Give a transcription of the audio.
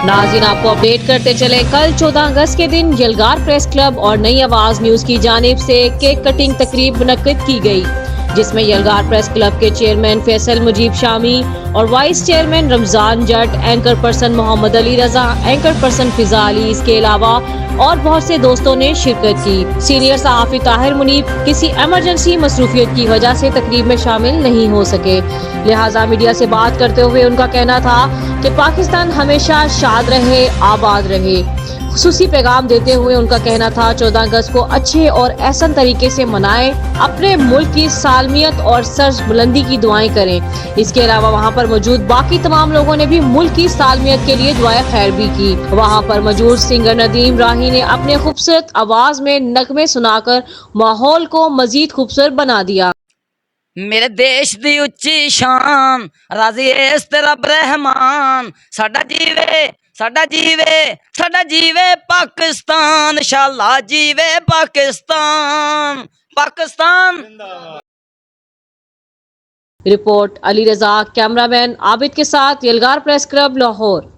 नाज़रीन, आपको अपडेट करते चले, कल 14 अगस्त के दिन यलगार प्रेस क्लब और नई आवाज़ न्यूज़ की जानिब से केक कटिंग तकरीब मुनक्किद की गई, जिसमें यलगार प्रेस क्लब के चेयरमैन फैसल मुजीब शामी और वाइस चेयरमैन रमजान जट, एंकर पर्सन मोहम्मद अली रजा, एंकर पर्सन फिजा अली, इसके अलावा और बहुत से दोस्तों ने शिरकत की। सीनियर सहाफ़ी ताहिर मुनीब किसी एमरजेंसी मसरूफियत की वजह से तकरीब में शामिल नहीं हो सके, लिहाजा मीडिया से बात करते हुए उनका कहना था कि पाकिस्तान हमेशा शाद रहे, आबाद रहे। खुसूसी पैगाम देते हुए उनका कहना था 14 अगस्त को अच्छे और एहसन तरीके से मनाएं, अपने मुल्क की सालमियत और सर्ज बुलंदी की दुआएं करें। इसके अलावा वहां पर मौजूद बाकी तमाम लोगों ने भी मुल्क की सालमियत के लिए दुआएं खैर भी की। वहां पर मौजूद सिंगर नदीम राही ने अपने खूबसूरत आवाज में नगमे सुनाकर माहौल को मजीद खूबसूरत बना दिया। मेरे देश दी उच्ची शान, राजी इस ते रब रहमान, साडा जीवे साडा जीवे साडा जीवे पाकिस्तान, शाला जीवे पाकिस्तान पाकिस्तान। रिपोर्ट अली रजा, कैमरामैन आबिद के साथ, यलगार प्रेस क्लब, लाहौर।